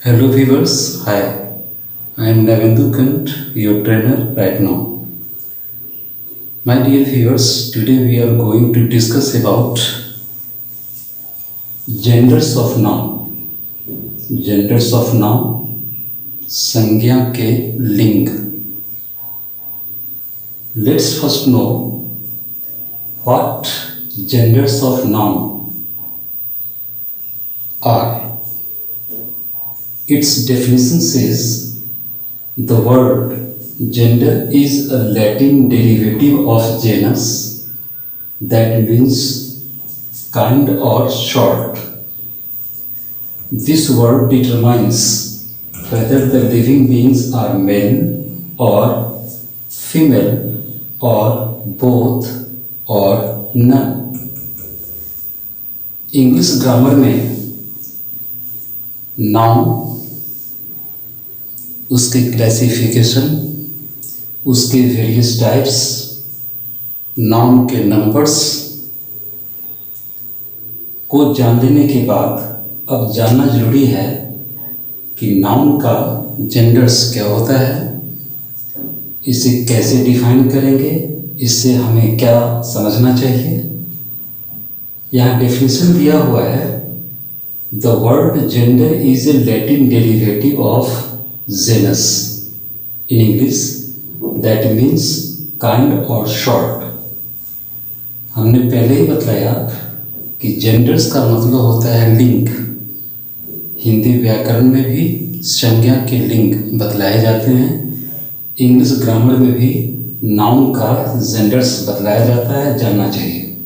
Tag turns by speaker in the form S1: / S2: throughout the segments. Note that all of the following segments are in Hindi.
S1: Hello viewers, hi. I am Navendu Kant, your trainer right now. My dear viewers, today we are going to discuss about genders of noun. Genders of noun, संज्ञा के लिंग. Let's first know what genders of noun are. Its definition says the word gender is a Latin derivative of genus that means kind or sort. This word determines whether the living beings are male or female or both or none. English grammar में नाउन, उसके क्लासिफिकेशन, उसके वेरियस टाइप्स, नाउन के नंबर्स को जान लेने के बाद अब जानना जरूरी है कि नाउन का जेंडर्स क्या होता है, इसे कैसे डिफाइन करेंगे, इससे हमें क्या समझना चाहिए. यहाँ डेफिनेशन दिया हुआ है, the word gender is a Latin derivative of genus in English that means kind or short. हमने पहले ही बतलाया कि जेंडर्स का मतलब होता है लिंग. हिंदी व्याकरण में भी संज्ञा के लिंग बतलाए जाते हैं. इंग्लिश ग्रामर में भी नाउन का जेंडर्स बतलाया जाता है, जानना चाहिए.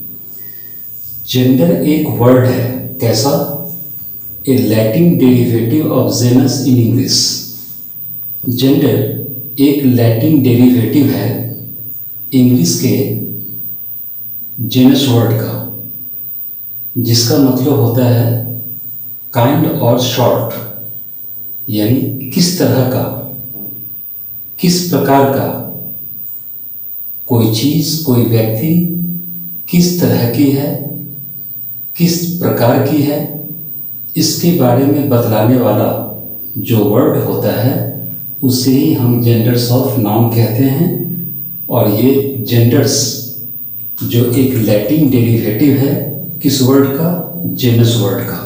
S1: जेंडर एक वर्ड है, कैसा? A Latin derivative of genus in English. Gender एक लैटिन डेरिवेटिव है इंग्लिश के जेनस वर्ड का, जिसका मतलब होता है काइंड और शॉर्ट, यानी किस तरह का, किस प्रकार का. कोई चीज, कोई व्यक्ति किस तरह की है, किस प्रकार की है, इसके बारे में बतलाने वाला जो वर्ड होता है उसे ही हम जेंडर्स ऑफ नाउन कहते हैं. और ये जेंडर्स जो एक लैटिन डेरिवेटिव है किस वर्ड का? जेनस वर्ड का,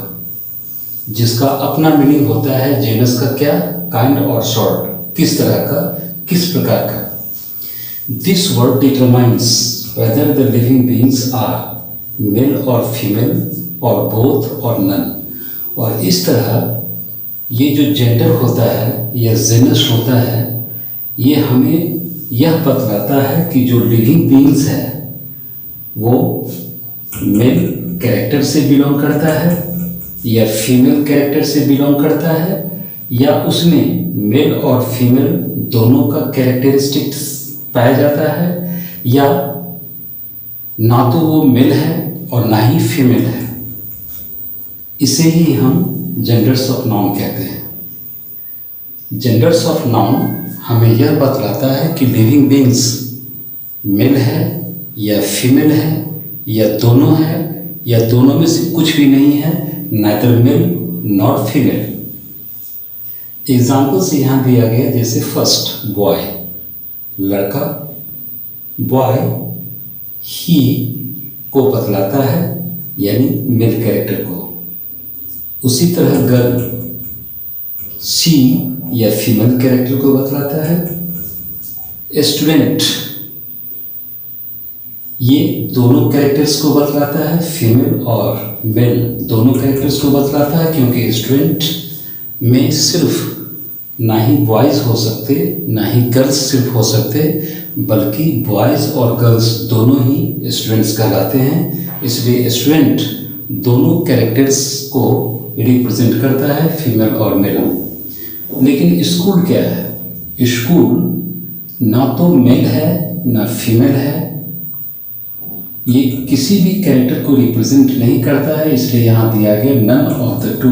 S1: जिसका अपना मीनिंग होता है जेनस का क्या? काइंड और सॉर्ट, किस तरह का, किस प्रकार का. This word determines whether the living beings are male or female or both or none. और इस तरह ये जो जेंडर होता है या जेनस होता है, ये हमें यह बतलाता है कि जो लिविंग बीइंग्स है वो मेल कैरेक्टर से बिलोंग करता है या फीमेल कैरेक्टर से बिलोंग करता है, या उसमें मेल और फीमेल दोनों का कैरेक्टरिस्टिक्स पाया जाता है, या ना तो वो मेल है और ना ही फीमेल है. इसे ही हम जेंडर्स ऑफ नाउन कहते हैं. जेंडर्स ऑफ नाउन हमें यह बतलाता है कि लिविंग बीइंग्स मेल है या फीमेल है या दोनों है या दोनों में से कुछ भी नहीं है, neither male not female. Examples यहाँ दिया गया, जैसे फर्स्ट बॉय, लड़का, बॉय ही को बतलाता है यानी मेल कैरेक्टर को. उसी तरह गर्ल सी या फीमेल कैरेक्टर को बतलाता है. स्टूडेंट ये दोनों कैरेक्टर्स को बतलाता है, फीमेल और मेल दोनों कैरेक्टर्स को बतलाता है, क्योंकि स्टूडेंट में सिर्फ ना ही बॉयज़ हो सकते ना ही गर्ल्स सिर्फ हो सकते, बल्कि बॉयज़ और गर्ल्स दोनों ही स्टूडेंट्स कहलाते हैं. इसलिए स्टूडेंट दोनों कैरेक्टर्स को रिप्रेजेंट करता है, फीमेल और मेल. लेकिन स्कूल क्या है? स्कूल ना तो मेल है ना फीमेल है, ये किसी भी कैरेक्टर को रिप्रेजेंट नहीं करता है. इसलिए यहाँ दिया गया none of the two,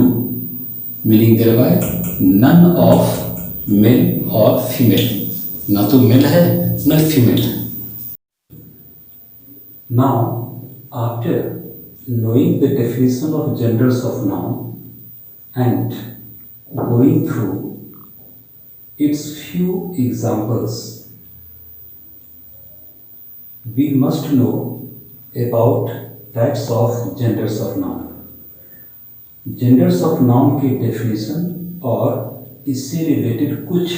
S1: meaning thereby none of male or female. ना तो मेल है ना फीमेल है. Now after knowing the definition of genders of noun and Going through its few examples, we must know about types of genders of noun. Genders of noun की डेफिनेशन और इससे रिलेटेड कुछ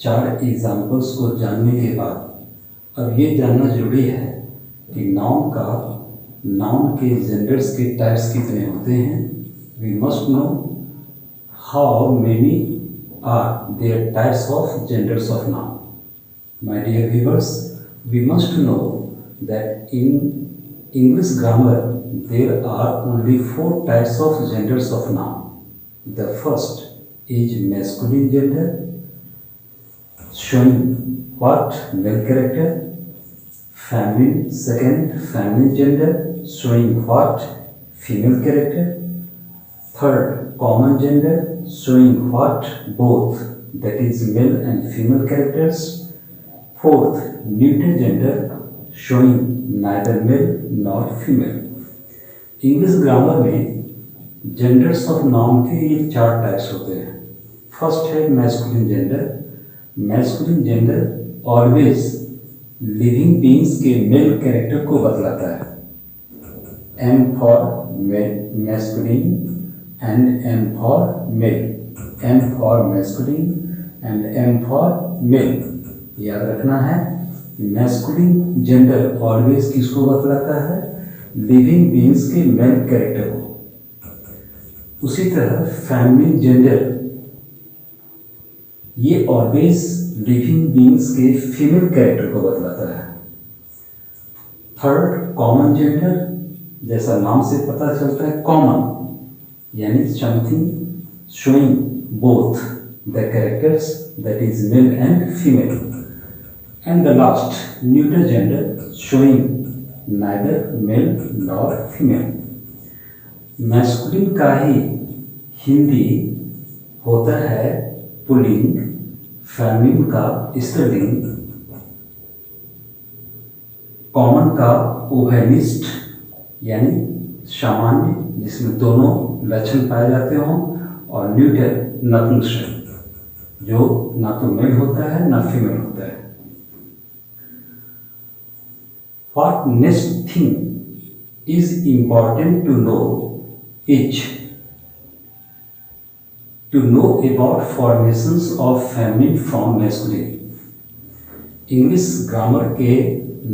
S1: 4 एग्जाम्पल्स को जानने के बाद अब ये जानना जरूरी है कि नाउन के जेंडर्स के टाइप्स कितने होते हैं. We must know how many are there types of genders of noun. My dear viewers, we must know that in English grammar there are only 4 types of genders of noun. The first is masculine gender, showing what male character. Feminine gender, showing what female character. Third, common gender, showing what both, that is male and female characters. Fourth, neuter gender, showing neither male nor female. English grammar में जेंडर्स ऑफ नाउन के ये 4 टाइप्स होते हैं. फर्स्ट है masculine gender. Masculine gender always living beings के मेल कैरेक्टर को बतलाता है. M for masculine and M for male. M for masculine and M for male. याद रखना है मैस्कुलिन जेंडर ऑलवेज किसको बतलाता है? लिविंग बीइंग्स के मेल कैरेक्टर को. उसी तरह फेमिनिन जेंडर ये ऑलवेज लिविंग बीइंग्स के फीमेल कैरेक्टर को बतलाता है. थर्ड, कॉमन जेंडर, जैसा नाम से पता चलता है कॉमन यानी something showing both the characters, that is male and female. And the last, neuter gender, showing neither male nor female. Masculine का ही हिंदी होता है पुल्लिंग, फेमिनिन का स्त्रीलिंग, कॉमन का उभयनिष्ठ यानी सामान्य जिसमें दोनों लक्षण पाए जाते हों, और न्यूटर नपुंसक जो ना तो मेल होता है ना फीमेल होता है. What next thing is important to know is to know about formations of feminine from masculine. English grammar के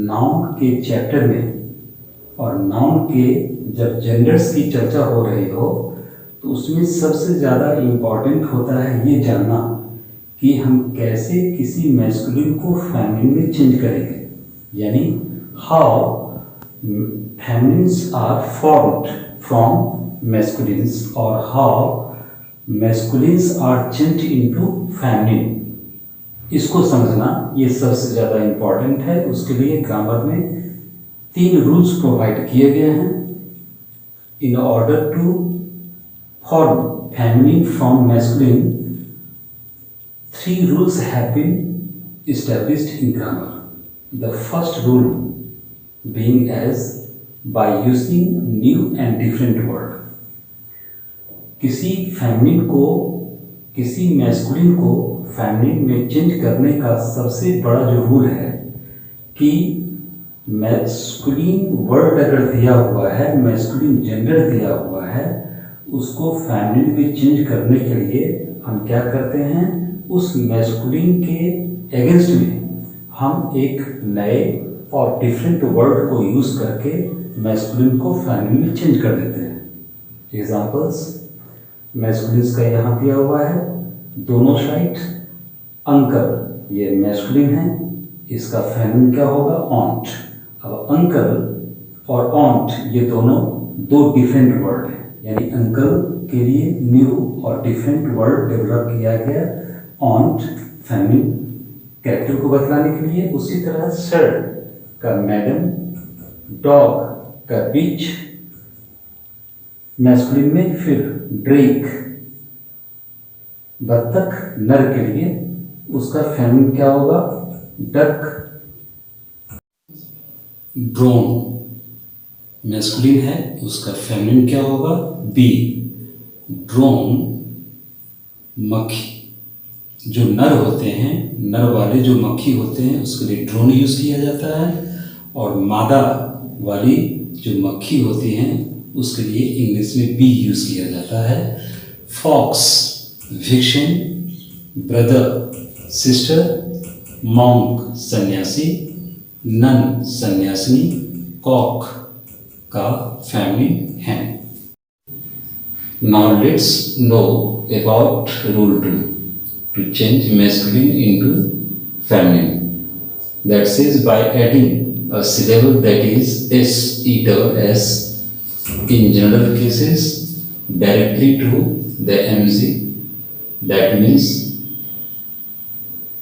S1: नाउन के चैप्टर में और नाउन के जब जेंडर्स की चर्चा हो रही हो तो उसमें सबसे ज़्यादा इम्पॉर्टेंट होता है ये जानना कि हम कैसे किसी मैस्कुलिन को फेमिनिन में चेंज करेंगे. यानी how feminines are formed from masculines or how masculines are changed into feminine. इसको समझना ये सबसे ज़्यादा इम्पॉर्टेंट है. उसके लिए ग्रामर में 3 रूल्स प्रोवाइड किए गए हैं. In order to form feminine from masculine, 3 rules have been established in grammar. The first rule being as by using new and different word. किसी फेमिनिन को किसी मैस्कुलिन को फेमिनिन में चेंज करने का सबसे बड़ा जो रूल है कि मैस्कुलिन वर्ड अगर दिया हुआ है, मैस्कुलिन जेंडर दिया हुआ है, उसको फेमिनिन में चेंज करने के लिए हम क्या करते हैं, उस मैस्कुलिन के अगेंस्ट में हम एक नए और डिफरेंट वर्ड को यूज़ करके मैस्कुलिन को फेमिनिन में चेंज कर देते हैं. एग्जाम्पल्स मैस्कुलिन्स का यहाँ दिया हुआ है दोनों साइड. अंकल ये मैस्कुलिन है, इसका फेमिनिन क्या होगा? ऑन्ट. अब अंकल और ऑन्ट ये दोनों 2 डिफरेंट वर्ड हैं, यानी अंकल के लिए न्यू और डिफरेंट वर्ड डेवलप किया गया ऑन्ट फेमिनिन कैरेक्टर को बतलाने के लिए. उसी तरह सर का मैडम, डॉग का बीच मैस्कुलिन में, फिर ड्रेक बत्तख नर के लिए उसका फेमिनिन क्या होगा? डक. ड्रोन मैस्कुलिन है, उसका फेमिनिन क्या होगा? बी. ड्रोन मक्खी जो नर होते हैं, नर वाले जो मक्खी होते हैं उसके लिए ड्रोन यूज़ किया जाता है, और मादा वाली जो मक्खी होती हैं उसके लिए इंग्लिश में बी यूज़ किया जाता है। फॉक्स विक्शन, ब्रदर सिस्टर, मॉन्क सन्यासी, नन सन्यासिनी, कॉक का फैमिली है। Now let's know about rule 2 to change masculine into feminine. That says by adding a syllable that is S-E-S in general cases directly to the MC, that means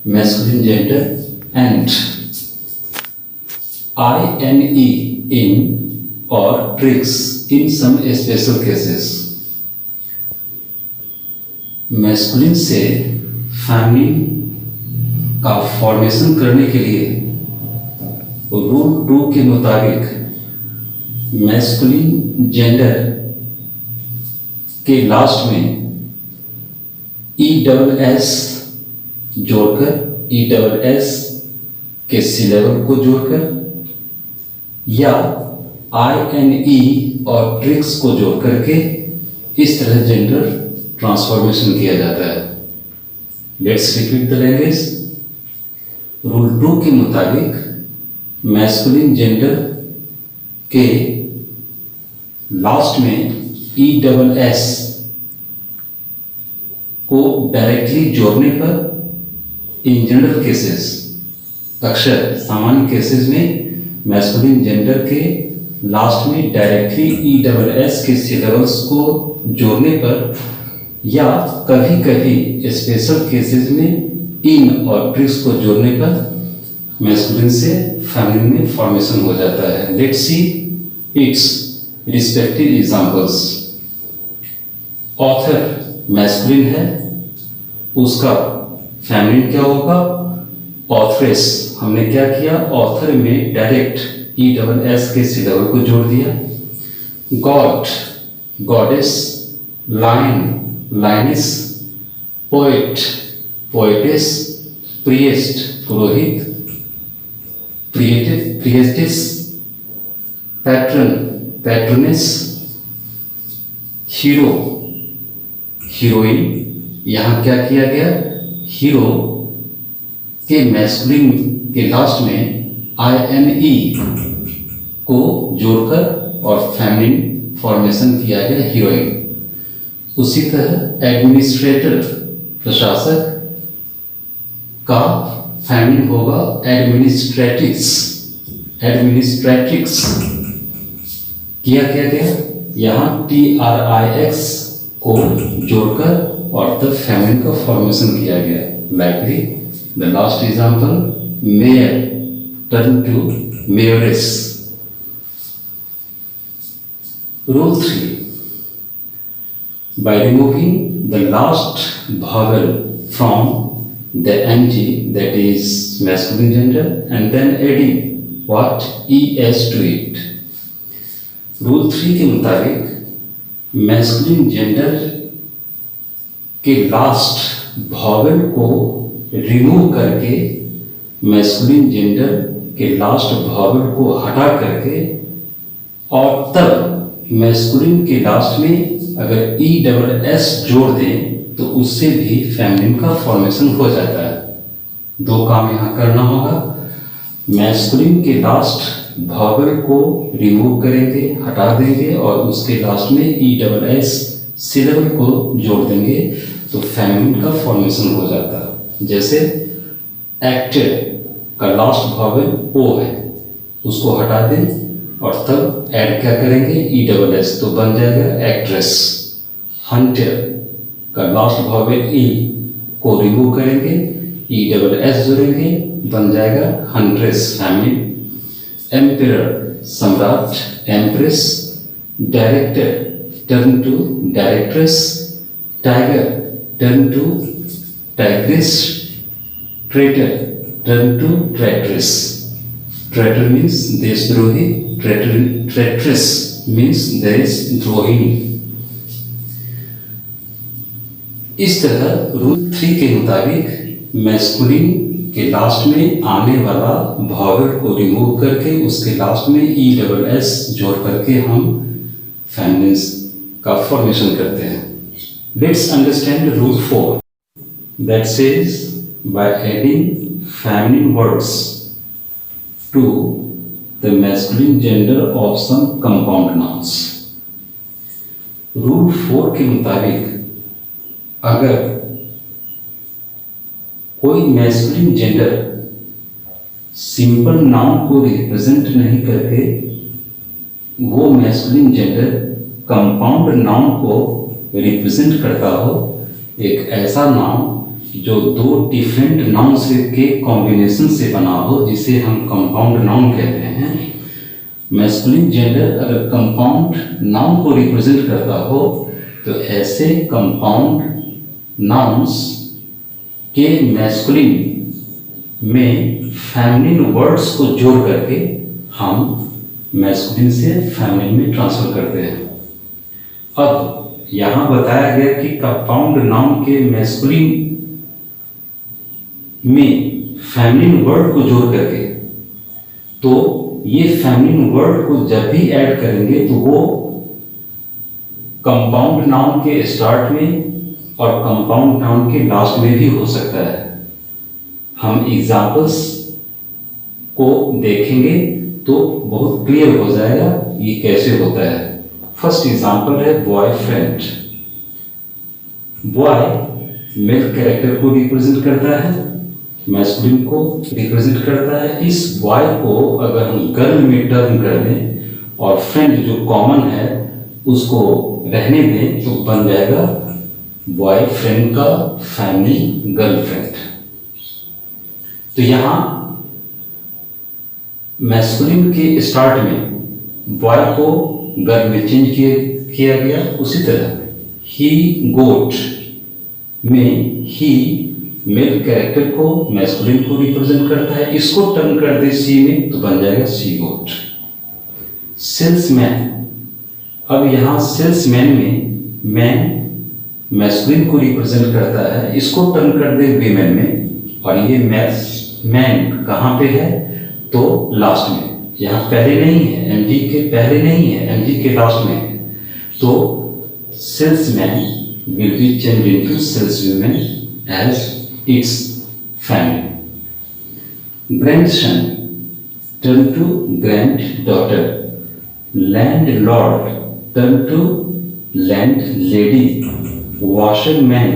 S1: masculine gender, and I-N-E in or tricks in some special cases. Masculine से फैमिलीन का फॉर्मेशन करने के लिए रूल 2 के मुताबिक मैस्कुलिन जेंडर के लास्ट में ESS जोड़कर, ESS के सिलेबल को जोड़कर, या INE और ट्रिक्स को जोड़ करके इस तरह जेंडर ट्रांसफॉर्मेशन किया जाता है। Let's repeat the language. Rule 2 के मुताबिक मैस्कुलिन जेंडर के लास्ट में ESS को डायरेक्टली जोड़ने पर इन जनरल केसेस, अक्सर सामान्य केसेस में मैस्कुलिन जेंडर के लास्ट में डायरेक्टली ESS के सिलेबल्स को जोड़ने पर, या कभी कभी स्पेशल केसेस में इन और ट्रिक्स को जोड़ने पर मैस्कुलिन से फेमिनिन में फॉर्मेशन हो जाता है। Let's see it's respective examples. Author masculine है, उसका फेमिनिन क्या होगा? ऑथरेस। हमने क्या किया? ऑथर में डायरेक्ट ESS के सिलेबल को जोड़ दिया। God, goddess, lion, lioness, poet, poetess, priest, पुरोहित, priestess, patron, patroness, hero, heroine. यहाँ क्या किया गया? हीरो के मैस्कुलिन के लास्ट में INE को जोड़कर और फेमिनिन फॉर्मेशन किया गया हीरोइन। उसी तरह एडमिनिस्ट्रेटर, प्रशासक, का फेमिनिन होगा एडमिनिस्ट्रेटिक्स, एडमिनिस्ट्रेटिक्स। किया क्या गया? यहाँ TRIX को जोड़कर और तब फेमिनिन का फॉर्मेशन किया गया। Likely the last example, mayor turn to mayoress. Rule 3, by removing the last vowel from the NG, that is masculine gender, and then adding what? ES to it. Rule 3 के मुताबिक मैस्कुलिन जेंडर के लास्ट वॉवेल को रिमूव करके, मैस्कुलिन जेंडर के लास्ट वॉवेल को हटा करके, और तब मैस्कुलिन के लास्ट में अगर ESS जोड़ दें तो उससे भी फेमिनिन का फॉर्मेशन हो जाता है। 2 काम यहाँ करना होगा। मैस्कुलिन के लास्ट वॉवेल को रिमूव करेंगे, हटा देंगे, और उसके लास्ट में ESS सिलेबल को जोड़ देंगे तो फेमिनिन का फॉर्मेशन हो जाता है। जैसे एक्टर का लास्ट वॉवेल O है, उसको हटा दें और तब ऐड क्या करेंगे? ESS, तो बन जाएगा एक्ट्रेस। हंटर का लास्ट वॉवेल E को रिमूव करेंगे, ESS जोड़ेंगे, बन जाएगा हंट्रेस, फेमिनिन। एम्परर, सम्राट, empress. Director turn to directress. Tiger turn to tigress. Traitor turn to traitress. Traitor means देशद्रोही, traitress means there is drawing. इस तरह रूल 3 के मुताबिक मैस्कुलिन के लास्ट में आने वाला वॉवेल को रिमूव करके उसके लास्ट में ESS जोड़ करके हम फेमिनिन का फॉर्मेशन करते हैं। Let's understand rule 4 that says by adding feminine words to the masculine gender of some compound nouns। Rule 4 के मुताबिक अगर कोई मैस्कुलिन जेंडर सिंपल नाउन को रिप्रेजेंट नहीं करके वो मैस्कुलिन जेंडर कंपाउंड नाउन को रिप्रेजेंट करता हो, एक ऐसा नाउन जो 2 डिफरेंट नाउन्स के कॉम्बिनेशन से बना हो, जिसे हम कंपाउंड नाउन कहते हैं। मैस्कुलिन जेंडर अगर कंपाउंड नाउन को रिप्रेजेंट करता हो तो ऐसे कंपाउंड नाउन्स के मैस्कुलिन में फेमिनिन वर्ड्स को जोड़ करके हम मैस्कुलिन से फेमिनिन में ट्रांसफर करते हैं। अब यहाँ बताया गया कि कंपाउंड नाउन के मैस्कुलिन में फेमिनिन वर्ड को जोड़ करके, तो ये फेमिनिन वर्ड को जब भी ऐड करेंगे तो वो कंपाउंड नाउन के स्टार्ट में और कंपाउंड नाउन के लास्ट में भी हो सकता है। हम एग्जाम्पल्स को देखेंगे तो बहुत क्लियर हो जाएगा ये कैसे होता है। फर्स्ट एग्जाम्पल है बॉयफ्रेंड। बॉय मेल कैरेक्टर को रिप्रेजेंट करता है, मैस्कुलिन को रिप्रेजेंट करता है। इस बॉय को अगर हम गर्ल में टर्न कर दें और फ्रेंड जो कॉमन है उसको रहने दें तो बन जाएगा बॉयफ्रेंड का फैमिली गर्लफ्रेंड। तो यहाँ मैस्कुलिन के स्टार्ट में बॉय को गर्ल में चेंज किया गया। उसी तरह ही गोट में ही मेल कैरेक्टर को मैस्कुलिन को रिप्रेजेंट करता है, इसको टर्न कर दे सी में तो बन जाएगा सी गोट। सेल्समैन, अब यहाँ सेल्समैन में मैन मैस्कुलिन को रिप्रेजेंट करता है, इसको टर्न कर दे वीमेन में, और ये मैन कहाँ पे है तो लास्ट में, यहाँ पहले नहीं है, एमजी के पहले नहीं है, एमजी के लास्ट में है। तो salesman will be change into saleswoman as its family। Grandson turn to granddaughter। Landlord turn to landlady। Washerman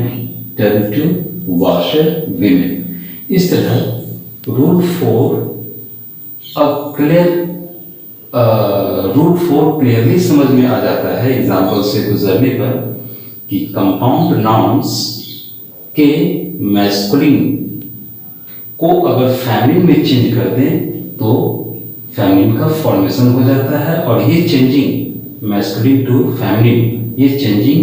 S1: turn to washerwomen। इस तरह रूल 4 क्लियरली समझ में आ जाता है एग्जाम्पल से गुजरने पर कि कंपाउंड नाउन्स के मैस्कुलिन को अगर फेमिनिन में चेंज कर दें तो फेमिनिन का फॉर्मेशन हो जाता है, और ये चेंजिंग मैस्कुलिन टू फेमिनिन, ये चेंजिंग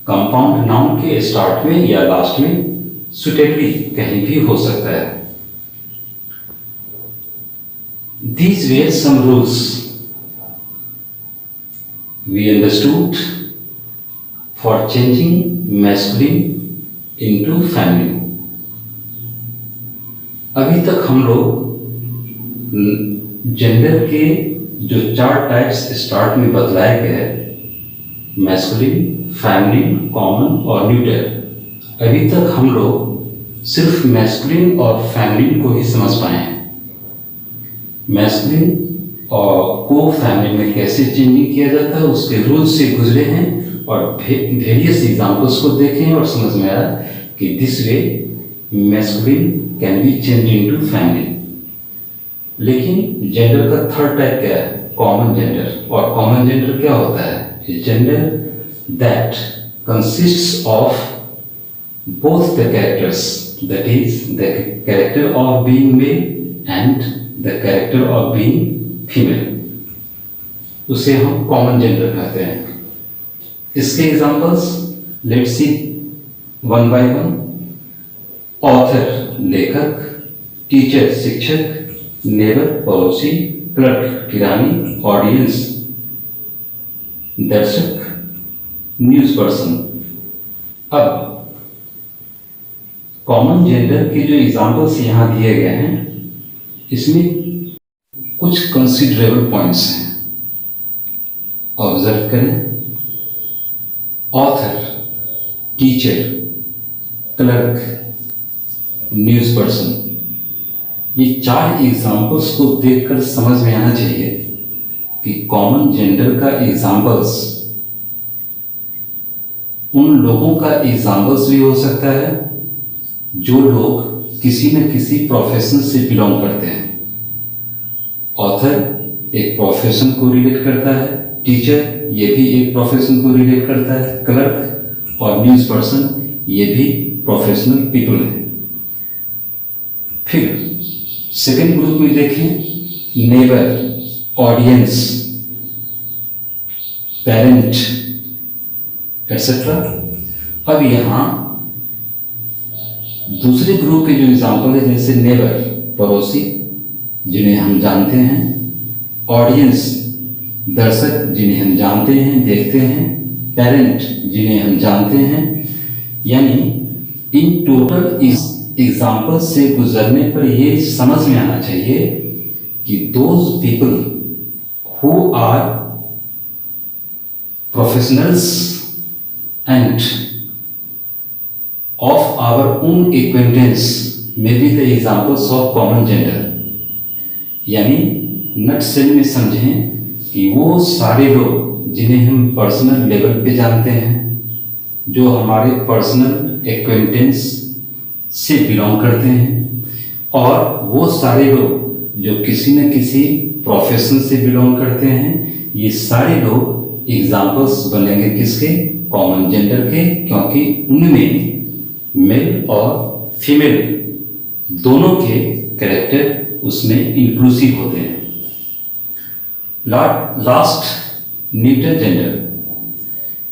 S1: कंपाउंड नाउन के स्टार्ट में या लास्ट में सुटेबली कहीं भी हो सकता है। These were some rules we understood for changing masculine into feminine। अभी तक हम लोग जेंडर के जो 4 टाइप्स स्टार्ट में बतलाए गए, मैस्कुलिन, फेमिनिन, कॉमन और न्यूटर, अभी तक हम लोग सिर्फ मैस्कुलिन और फेमिनिन को ही समझ पाए हैं। मैस्कुलिन और को फेमिनिन में कैसे चेंजिंग किया जाता है उसके रूल्स से गुजरे हैं, और वेरियस एग्जाम्पल्स को देखें और समझ में आया कि this way masculine can be change into feminine. लेकिन जेंडर का 3rd टाइप क्या है? Common gender. और कॉमन जेंडर क्या होता है? Gender that consists of both the characters, that is the character of being male and the character of being female, उसे हम कॉमन जेंडर कहते हैं। इसके examples let's see one by one. Author लेखक, टीचर शिक्षक, नेबर पड़ोसी, क्लर्क किरानी, ऑडियंस दर्शक, न्यूज पर्सन। अब कॉमन जेंडर के जो एग्जाम्पल्स यहाँ दिए गए हैं इसमें कुछ कंसिडरेबल पॉइंट्स हैं, ऑब्जर्व करें। Author, teacher, clerk, news person, ये 4 एग्जाम्पल्स को देखकर समझ में आना चाहिए कि कॉमन जेंडर का एग्जाम्पल्स उन लोगों का एग्जाम्पल्स भी हो सकता है जो लोग किसी न किसी प्रोफेशन से बिलोंग करते हैं। ऑथर एक प्रोफेशन को रिलेट करता है, टीचर ये भी एक प्रोफेशन को रिलेट करता है, क्लर्क और न्यूज़ पर्सन ये भी प्रोफेशनल पीपल हैं। फिर सेकेंड ग्रुप में देखें, नेबर, ऑडियंस, पेरेंट एटसेट्रा। अब यहाँ दूसरे ग्रुप के जो एग्जाम्पल है, जैसे नेबर पड़ोसी जिन्हें हम जानते हैं, ऑडियंस दर्शक जिन्हें हम जानते हैं, देखते हैं, पेरेंट जिन्हें हम जानते हैं, यानी इन टोटल इस एग्जाम्पल से गुजरने पर ये समझ में आना चाहिए कि those people who are professionals and of our own acquaintance may be the examples of common gender। यानी नटसेल में समझें कि वो सारे लोग जिन्हें हम पर्सनल लेवल पे जानते हैं, जो हमारे पर्सनल एक्वेंटेंस से बिलोंग करते हैं, और वो सारे लोग जो किसी न किसी प्रोफेशन से बिलोंग करते हैं, ये सारे लोग एग्जाम्पल्स बनेंगे किसके? कॉमन जेंडर के, क्योंकि उनमें मेल और फीमेल दोनों के कैरेक्टर उसमें इंक्लूसिव होते हैं। लास्ट न्यूटर जेंडर,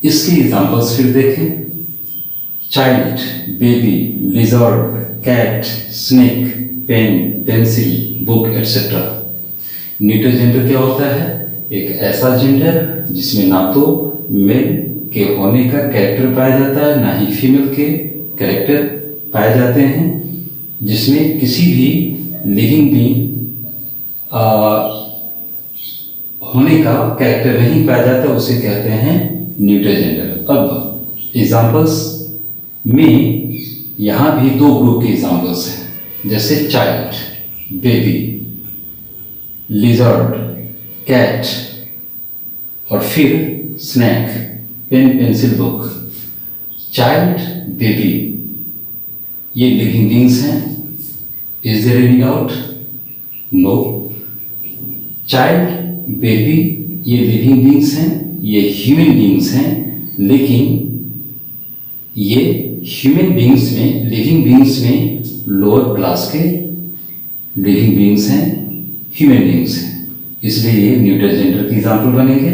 S1: इसके एग्जांपल्स फिर देखें। Child, baby, lizard, cat, snake, pen, pencil, book etcetera. Neuter gender क्या होता है? एक ऐसा जेंडर जिसमें ना तो मेल के होने का कैरेक्टर पाया जाता है, ना ही फीमेल के कैरेक्टर पाए जाते हैं, जिसमें किसी भी लिविंग बीइंग होने का कैरेक्टर नहीं पाया जाता, उसे कहते हैं न्यूटर जेंडर। अब एग्जाम्पल्स में यहाँ भी 2 ग्रुप के एग्जाम्पल्स हैं, जैसे चाइल्ड, बेबी, लिजर्ड, कैट और फिर snake, pen, pencil, book. Child, baby ये लिविंग बींग्स हैं। Is there any doubt? No. Child, baby ये लिविंग बींग्स हैं, ये ह्यूमन बींग्स हैं, लेकिन ये ह्यूमन बींग्स में, लिविंग बींग्स में लोअर क्लास के लिविंग बींग्स हैं, ह्यूमन बींग्स हैं, इसलिए ये न्यूटर जेंडर की एग्जाम्पल बनेंगे।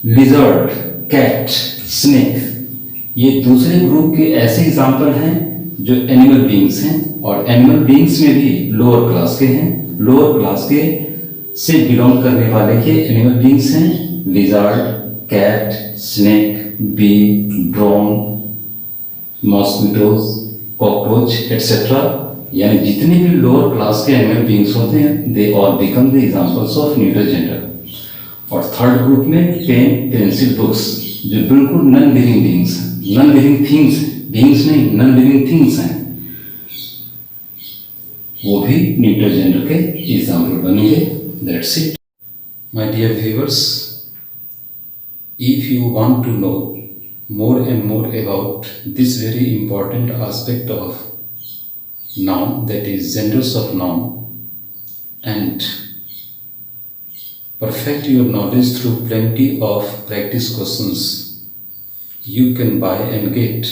S1: लिजर्ड, कैट, स्नेक ये दूसरे ग्रुप के ऐसे एग्जाम्पल हैं जो एनिमल बींग्स हैं, और एनिमल बींग्स में भी लोअर क्लास के हैं। लोअर क्लास के से बिलोंग करने वाले ये एनिमल बींग्स हैं, lizard, cat, snake, bee, drone, mosquitoes, cockroach etcetera. यानी जितने भी लोअर क्लास के एनिमल बींग्स होते हैं, they all become the examples of neuter gender. और थर्ड ग्रुप में पेन, पेंसिल, बुक्स जो बिल्कुल non living beings, non living things, beings नहीं, नॉन लिविंग थिंग्स हैं, वो भी न्यूटर जेंडर के एग्जाम्पल बनेंगे। That's it my dear viewers. If you want to know more and more about this very important aspect of noun, that is genders of noun, and perfect your knowledge through plenty of practice questions, you can buy and get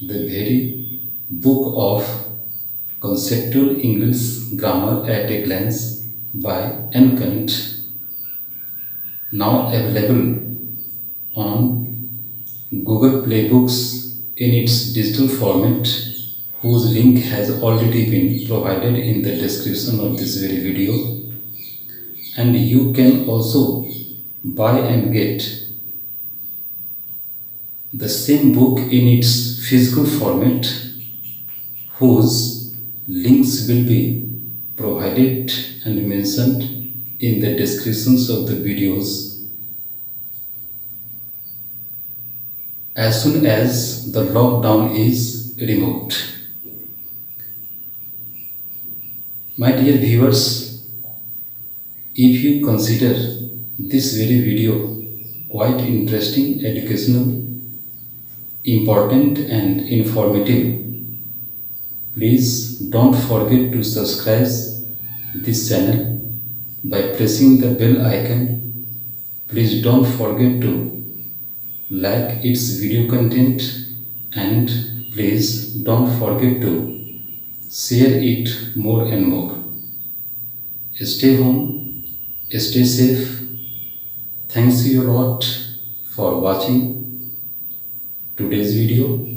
S1: the very book of conceptual English grammar at a glance by N. Kant, now available on Google Play Books in its digital format, whose link has already been provided in the description of this very video. And you can also buy and get the same book in its physical format, whose links will be provided and mentioned in the descriptions of the videos as soon as the lockdown is removed. My dear viewers, if you consider this very video quite interesting, educational, important and informative, please don't forget to subscribe this channel by pressing the bell icon. Please don't forget to like its video content, and please don't forget to share it more and more. Stay home, stay safe. Thanks you a lot for watching today's video.